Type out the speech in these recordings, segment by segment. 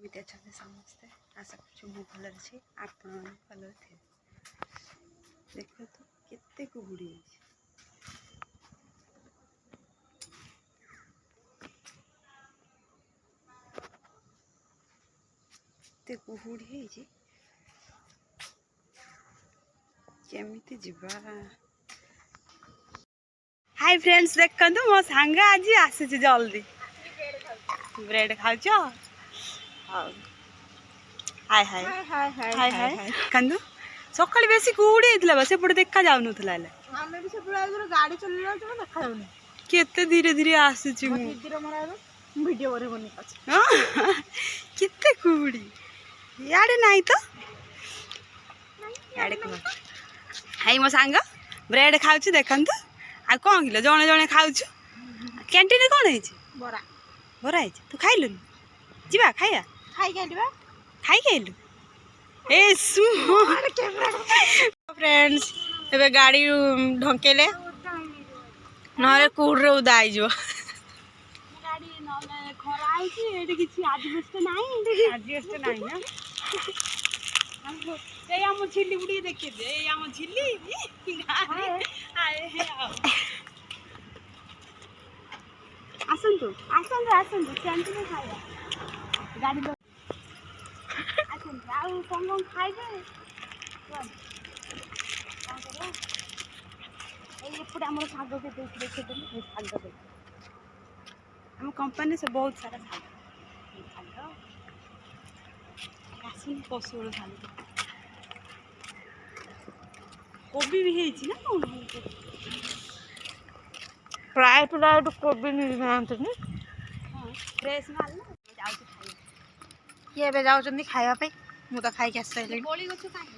କେମିତି ଅଛନ୍ତି ସମସ୍ତେ? ଆଶା କରୁଛୁ ମୁଁ ଭଲରେ ଅଛି, ଆପଣମାନେ ଭଲରେ ଥିବେ। ଦେଖନ୍ତୁ କେତେ କୁହୁଡ଼ି ହେଇଛି। ଏତେ କୁହୁଡ଼ି ହେଇଛି, କେମିତି ଯିବା? ହାଇ ଫ୍ରେଣ୍ଡସ୍, ଦେଖନ୍ତୁ ମୋ ସାଙ୍ଗ ଆଜି ଆସିଛି ଜଲ୍ଦି। ବ୍ରେଡ୍ ଖାଉଛ? ହଉ। High high high high high. ଦେଖନ୍ତୁ ସକାଳେ ବେଶୀ କୁହୁଡ଼ି ହେଇଥିଲା ବା, ସେପଟେ ଦେଖା ଯାଉନଥିଲା। ହେଲେ ଆମେ ବି ସେପଟେ ଆଗରୁ ଗାଡ଼ି ଚଲେଇଲା ବେଳକୁ ଦେଖା ଯାଉନି। କେତେ ଧୀରେ ଧୀରେ ଆସୁଛି ମୁଁ। ଭିଡ଼ିଓ କରିବନି କେତେ କୁହୁଡ଼ି ଇଆଡ଼େ ନାହିଁ ତ, ଇଆଡ଼େ କୁହ। ହାଇ ମୋ ସାଙ୍ଗ ବ୍ରେଡ୍ ଖାଉଛି ଦେଖନ୍ତୁ। ଆଉ କ'ଣ କିଲୋ ଜଣେ ଜଣେ ଖାଉଛୁ? କ୍ୟାଣ୍ଟିନ୍ରେ କ'ଣ ହେଇଛି? ବରା ବରା ହେଇଛି। ତୁ ଖାଇଲୁନି? ଯିବା ଖାଇବା। ଖାଇକି ଆଣିବା। ଖାଇକି ଆଇଲୁ? ଏ ଫ୍ରେଣ୍ଡସ୍, ଏବେ ଗାଡ଼ି ଢଙ୍କେଇଲେ ନହେଲେ କୁହୁଡ଼ିରେ ଉଦା ହେଇଯିବ। ଗାଡ଼ି ନହେଲେ ଖରା ହେଇଛି, ଏଠି କିଛି ଆଜବେଷ୍ଟ ନାହିଁ। ଆଜବେଷ୍ଟ ନାହିଁ ନା? ଏଇ ଆମ ଝିଲି ବୁଡ଼ି ଦେଖିଦେ, ଏଇ ଆମ ଝିଲି ଆସନ୍ତୁ ଆସନ୍ତୁ ଆସନ୍ତୁ, କ୍ୟାଣ୍ଟିନ୍ରେ ଖାଇବା। ଗାଡ଼ି ଆସନ୍ତୁ। ଆଉ କ'ଣ ଖାଇବେ? କ'ଣ କରିବା? ଏଇ ଏପଟେ ଆମର ଶାଗ କେତେ ଦେଖିଦେଲି। ଏଇ ଶାଗ ଦେଖ, ଆମ କମ୍ପାନୀ ସେ ବହୁତ ସାରା ଶାଗ। ଶାଗ ଆସୁନି ପଶୁଳ ଶାଗ। କୋବି ବି ହେଇଛି ନା କ'ଣ? ପ୍ରାୟ ପିଲା ଏଠୁ କୋବି ନେଇଯାଆନ୍ତିନି। ହଁ, ଫ୍ରେଶ୍ ମାଲ ନା। ଯାଉଛି ଖାଇବା। କିଏ ଏବେ ଯାଉଛନ୍ତି ଖାଇବା ପାଇଁ? ମୁଁ ତ ଖାଇକି ଆସି ସାରିଲିଣି। କୋଳି ଗଛ କାହିଁ?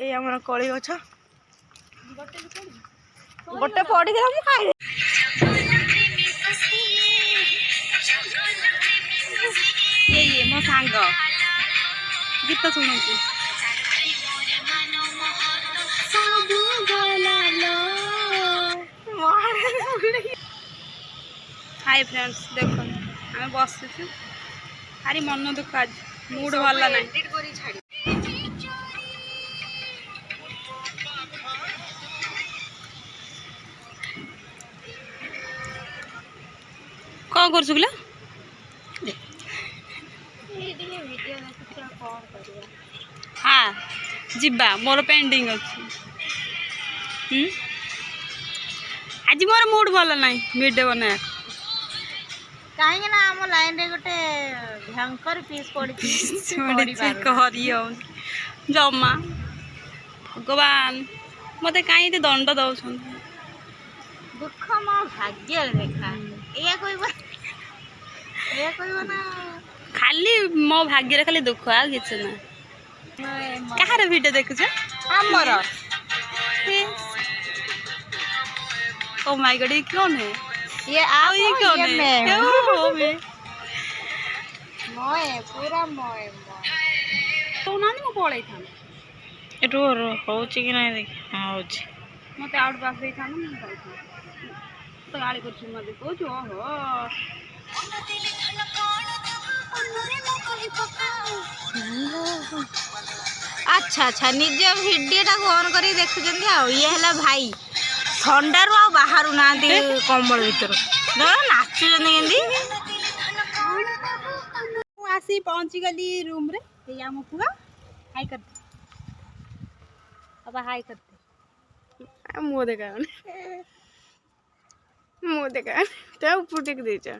ଏଇ ଆମର କୋଳି ଗଛ ଗୋଟେ ପଡ଼ିଥିଲା, ମୁଁ ଖାଇଲି। ଇଏ ମୋ ସାଙ୍ଗ ଗୀତ ଶୁଣୁଛି। ହାଇ ଫ୍ରେଣ୍ଡସ୍, ଦେଖନ୍ତୁ ଆମେ ବସିଛୁ। ଭାରି ମନ ଦୁଃଖ, ଆଜି ମୁଡ୍ ଭଲ ନାହିଁ। କ'ଣ କରୁଛୁ କିଲୋ? ହଁ ଯିବା, ମୋର ପେଣ୍ଡିଂ ଅଛି। ଆଜି ମୋର ମୁଡ୍ ଭଲ ନାହିଁ ଭିଡ଼ିଓ ବନେଇବା। କାହିଁକି ନା ଆମ ଲାଇନରେ ଗୋଟେ ଭୟଙ୍କର ପିସ୍ ପଡ଼ିଛି। କରି ହଉନି ଜମା। ଭଗବାନ ମତେ କାହିଁ ଏତେ ଦଣ୍ଡ ଦଉଛନ୍ତି? ଦୁଃଖ ମୋ ଭାଗ୍ୟରେ ଲେଖା, ଏଇଆ କହିବ ନା? ଖାଲି ମୋ ଭାଗ୍ୟରେ ଖାଲି ଦୁଃଖ, ଆଉ କିଛି ନାହିଁ। କାହାର ଭିଡ଼ିଓ ଦେଖୁଛ? ଆମର। ओ माय गॉड, ये कौन है? ये आप ये कौन ये है? मैं ओ, मैं मोए पूरा मोए तो नानी मो पळै था। एटू होउची कि नहीं देख। हां होउची। मते आउट पास दे था ना, मैं जाई था तो गाड़ी कर छु मते को जो हो। अच्छा अच्छा, निजे वीडियो टा ऑन करी देखुचंदी। आ ये हला भाई ठंडारू आ बाहर नांती कम्बल भीतर नाचुचंदी केंदी। मु आसी पहुंची गली रूम रे। हे या मो पुआ हाय कर दे। अब हाय कर दे। मुँह देखा मुँह देखा तो ऊपर देख दे चा।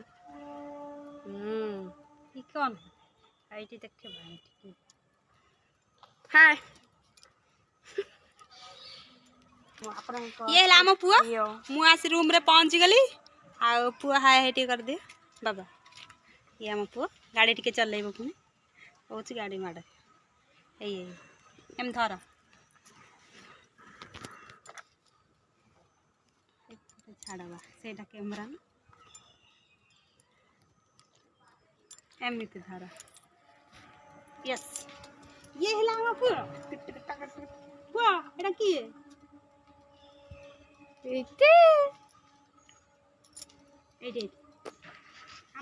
ई कौन आईटी देखे भाई? हाय ये हला मो पुआ। मु आसी रूम रे पहुंची गली। आ पुआ हाय हेटी कर दे बाबा। ये मो पुआ गाड़ी टिके चलेइबो पुनी होची गाड़ी माडा। ए एम धर छाड़वा सेटा कैमरा ना एमती धर। यस, ये हला मो पुआ। पुआ एटा किए?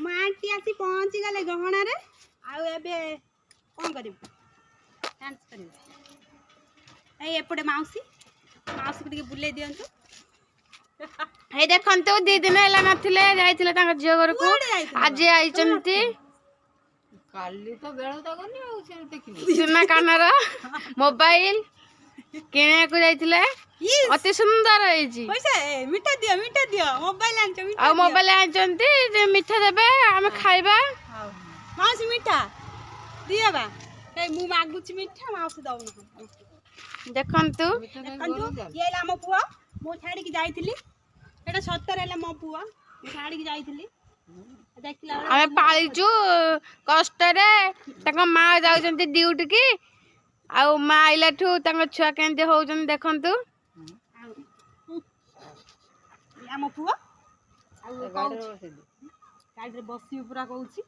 ଆମ ଆଣ୍ଟି ଆସି ପହଞ୍ଚି ଗଲେ ଗହଣାରେ। ଆଉ ଏବେ କ'ଣ କରିବୁ? ଡାନ୍ସ କରିବୁ। ଏଇ ଏପଟେ ମାଉସୀକୁ ଟିକେ ବୁଲେଇ ଦିଅନ୍ତୁ। ଏଇ ଦେଖନ୍ତୁ 2 ଦିନ ହେଲା ନଥିଲେ, ଯାଇଥିଲେ ତାଙ୍କ ଝିଅ ଘରକୁ, ଆଜି ଆଇଛନ୍ତି। କାଲି ତ ବେଳ ଦଗନି ଆଉ ସେ ଦେଖିଲି ସୁନା କାନର ମୋବାଇଲ କିଣିବାକୁ ଯାଇଥିଲେ। ଅତି ସୁନ୍ଦର ହେଇଛି। ମିଠା ଦିଅ ମୋବାଇଲ ଆଣିଛ। ଆଉ ମୋବାଇଲ ଆଣିଛନ୍ତି, ମିଠା ଦେବେ, ଆମେ ଖାଇବା। ମାଉସୀ ମିଠା ଦିଅ ବା। ମୁଁ ମାଗୁଛି ମିଠା, ମାଉସୀ ଦଉନାହାନ୍ତି। ଦେଖନ୍ତୁ ଇଏ ହେଲା ଆମ ପୁଅ। ମୁଁ ଛାଡ଼ିକି ଯାଇଥିଲି, ଏଇଟା ସତରେ ହେଲା ମୋ ପୁଅ। ମୁଁ ଛାଡ଼ିକି ଯାଇଥିଲି, ଦେଖିଲା ଆମେ ପାଳିଛୁ କଷ୍ଟରେ। ତାଙ୍କ ମା ଯାଉଛନ୍ତି ଡ୍ୟୁଟି କି, ଆଉ ମା ଆଇଲାଠୁ ତାଙ୍କ ଛୁଆ କେମିତି ହଉଛନ୍ତି ଦେଖନ୍ତୁ। ଆମ ପୁଅ ଆଉ ଗାଡ଼ିରେ ବସିବି ପୁରା କହୁଛି।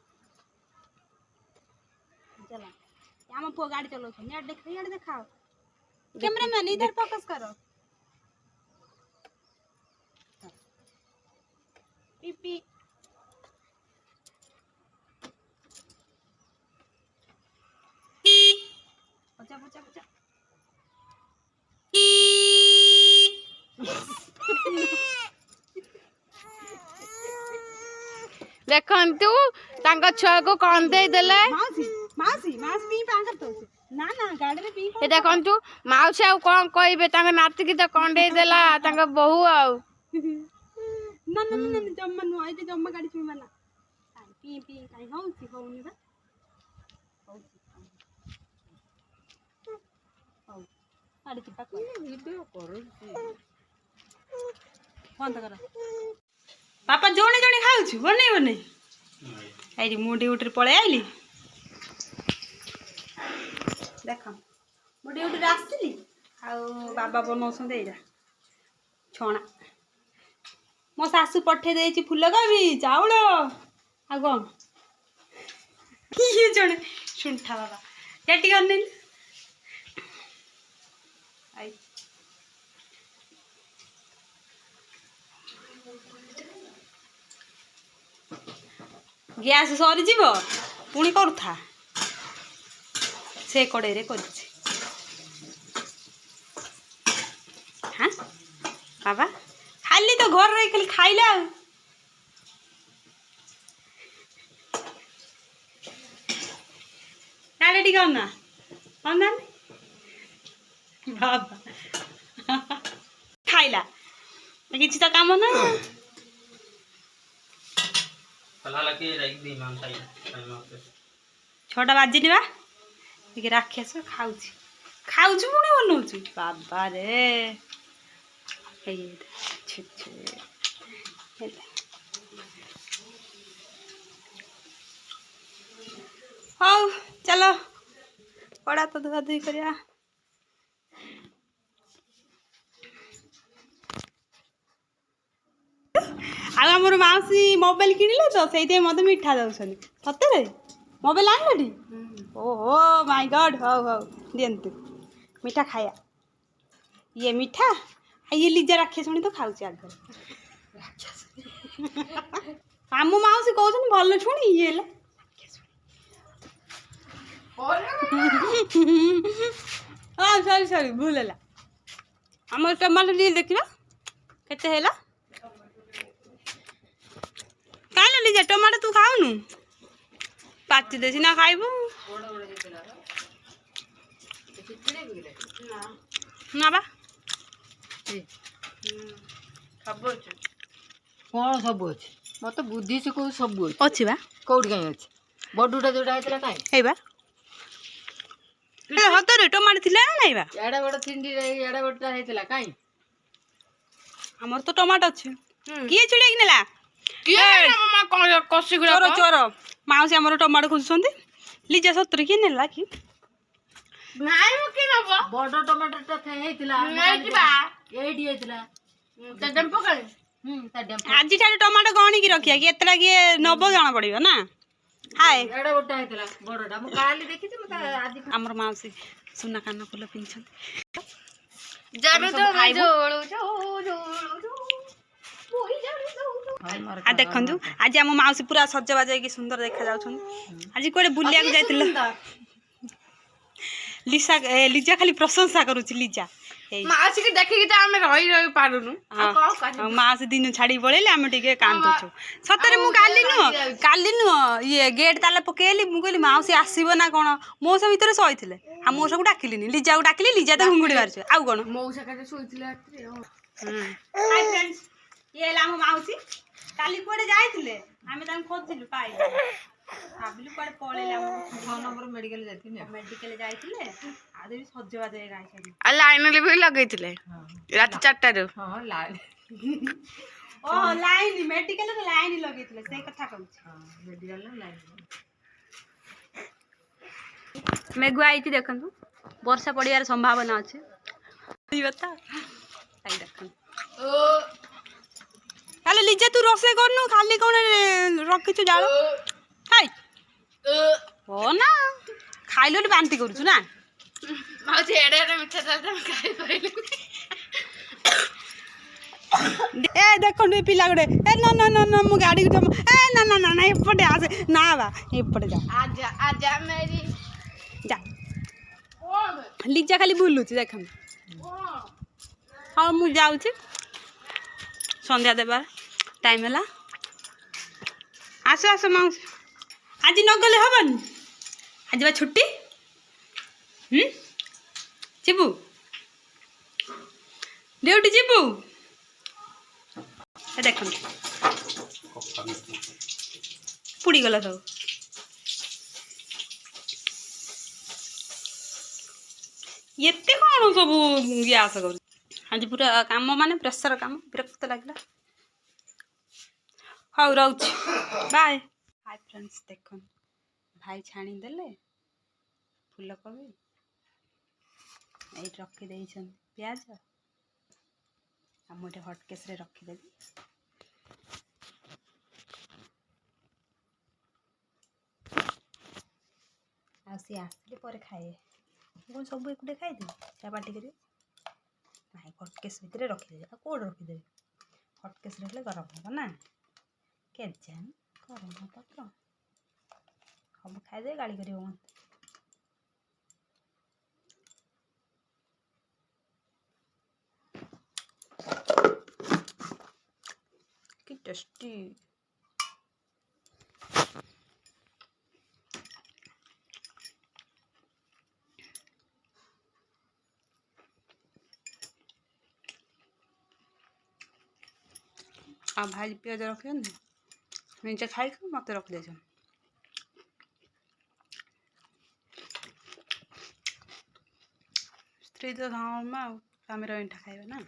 ଆମ ପୁଅ ଗାଡ଼ି ଚଲାଉଛନ୍ତି। ଇଆଡ଼େ ଦେଖାଅ କ୍ୟାମେରାମ୍ୟାନ୍, ଇଧର ଫୋକସ୍ କର। ପିପି ପଚା ପଚା ପଚା। ଦେଖନ୍ତୁ ତାଙ୍କ ଛୁଆକୁ କନ୍ଦେଇ ଦେଲେ। ମାଉସୀ ପି ପାଙ୍କର ତ ନା ଗାଡ଼ିରେ ପି। ଏ ଦେଖନ୍ତୁ ମାଉସୀ ଆଉ କ'ଣ କହିବେ, ତାଙ୍କ ନାତିକି ତ କଣ୍ଡେଇ ଦେଲା ତାଙ୍କ ବୋହୂ। ଆଉ ନା ଜମା ନୁହଁ, ଏଇଠି ଜମା ଗାଡ଼ି ଛୁଇଁବା ନା। ପି କାଇଁ ହଉନି ବା। ବନ୍ଦ କର ବାପା। ଜଣେ ଖାଉଛୁ, ବନେଇ ଏଇଠି ମୁଁ ଡ୍ୟୁଟିରେ ପଳେଇ ଆଇଲି। ଦେଖ ମୁଁ ଡ୍ୟୁଟିରେ ଆସିଥିଲି, ଆଉ ବାବା ବନଉଛନ୍ତି ଏଇଟା ଛଣା। ମୋ ଶାଶୁ ପଠେଇ ଦେଇଛି ଫୁଲକୋବି, ଚାଉଳ, ଆଉ କ'ଣ ଇଏ ଜଣେ ଶୁଣ୍ଠା ବାବା ଟିକେ ଅନେଇଲି। ଗ୍ୟାସ୍ ସରିଯିବ ପୁଣି କରୁଥା। ସେ କଡ଼େଇରେ କରିଛି। ହଁ ବାବା ଖାଲି ତ ଘରେ ରହି ଖାଲି ଖାଇଲା। ଆଉ ତାହେଲେ ଟିକେ ଅନାନି ବାବା ଖାଇଲା, କିଛି ତ କାମ ନା। 6ଟା ବାଜିନି ବା, ଟିକେ ରାକ୍ଷସ ଖାଉଛୁ ପୁଣି ବନଉଛୁ। ବାବା ରେ ହଉ ଚାଲ ପଡ଼ା ତ ଧୁଆଧୁଇ କରିବା। ଆଉ ଆମର ମାଉସୀ ମୋବାଇଲ କିଣିଲେ ତ, ସେଇଥିପାଇଁ ମୋତେ ମିଠା ଦଉଛନ୍ତି। ସତରେ ମୋବାଇଲ ଆଣିଲଟି? ଓହୋ ମାଇ ଗଡ୍। ହଉ ଦିଅନ୍ତୁ ମିଠା ଖାଇବା। ଇଏ ମିଠା, ଇଏ ଲିଜା ରାକ୍ଷସୁଣୀ ତ ଖାଉଛି ଆଗରେ। ଆମ ମାଉସୀ କହୁଛନ୍ତି ଭଲ ଛୁଣି, ଇଏ ହେଲା ସରି ଭୁଲ ହେଲା। ଆମର ଟମାଟୋ ଟିକେ ଦେଖିବା କେତେ ହେଲା। କାହିଁକି ଲିଜା ଟମାଟୋ ତୁ ଖାଉନୁ? ପାଚି ଦେ ସିନା ଖାଇବୁ। ନା ବା କ'ଣ ସବୁ ଅଛି? ମତେ ବୁଦ୍ଧି ଶିଖଉ। ସବୁ ଅଛି ବା। କୋଉଠି କାଇଁ ଅଛି? ବଡୁଟା ଯୋଉଟା ହେଇଥିଲା କାଇଁ? ଏଇ ବା ହତରେ ଟମାଟୋ ଥିଲା ନା ନାଇଁ ବା? ଏଡେ ବଡ ତିଣ୍ଡି ଏଡେ ବଡଟା ହେଇଥିଲା କାଇଁ? ଆମର ତ ଟମାଟୋ ଅଛି। କିଏ ଛିଡେଇକି ନେଲା? ଚୋର ମାଉସୀ ଆମର ଟମାଟୋ ଖୋଜୁଛନ୍ତି। ଲିଜା ସତରେ କିଏ ନେଲା କି? ବଡ ଟମାଟୋ ହେଇଥିଲା ଏଇଠି ହେଇଥିଲା। ଆଜି ଠାରୁ ଟମାଟୋ ଗଣିକି ରଖିବା କି ଏତେଟା କିଏ ନବ ଜଣା ପଡିବ ନା। ହାଏ ଆମର ମାଉସୀ ସୁନା କାନ ଫୁଲ ପିନ୍ଧିଛନ୍ତି। आ देखंतु आज हम माउसी पूरा सजबाज होइकी सुंदर देखा जाउछन आज कोडे बुलिया को जाइतिल लिजा खाली प्रशंसा करूची लिजा मासी के देखि कि हम रही रही पारुनु मासी दिन छाड़ी पळेले हम टिके कांदुछु सतरे मु काली नु ये गेट ताला पकेली मु कहली माउसी आसीबो ना कोन मौसा भीतर सोइथिले आ मौसा को डाकिलिनी लिजा को डाकिली लिजा त हुंगुडी मारछ आउ कोन मौसा के सोइथिले रात्री हाय फ्रेंड्स ये लामो माउसी काली कोडे जाइथिले हमें तां खोजथिलु पाइ भाबिलु कोडे पळेले हम 6 नंबर मेडिकल जाइथिले आदि सजवा जाय गाय छली आ लाइन ले भी लगैथिले रात 4टा रो हां लाइन ओ लाइन मेडिकल रे लाइन लगैथिले से कथा कहू हां मेडिकल रे लाइन मेघुआ आइति देखंतु वर्षा पड़ियार संभावना अछि ई बता आई देखन ओ काले लिजा तू रोसे करनु खाली कोन रखिछु जाळो हाय ओ ना खाइलो बांती करूछु ना माउसी एडे एडे मिठा चालता खाइ पाइले ए देखंतु पिला गडे ए ना ना ना ना मु गाड़ी को ए ना ना ना ना एपटे आसे ना बा एपटे जा आजा मेरी जा लिजा खाली बुलुछु देखन हां मु जाउछि संध्या देबार टाइम हला आसो आसो माउस आज न गले हबन आज बा छुट्टी जीबू ड्यूटी जीबू ए देखन पुड़ी गला सब एते कोन सब ग्यास कर आज पूरा काम माने प्रेशर काम विरक्त लागला हाउ रहउछ बाय हाय फ्रेंड्स देखन भाई छाणी देले फूल कोबी ए रखी देइछन प्याज आ मोटे हॉट केस रे रखी देबी आ सी आसले पर खाए कोन सब एक खाइ दे चा पार्टी करी भाई हॉट केस भीतर रखी दे आ कोड रखी दे हॉट केस रहले गरम हो ना के जान गरम पत्र हम खाइ दे गाड़ी करियो मत की टेस्टी आ भाई प्याज रखे नीचे खाई मत रख दे स्त्री तो धाम में आम रईठा खाइबा ना।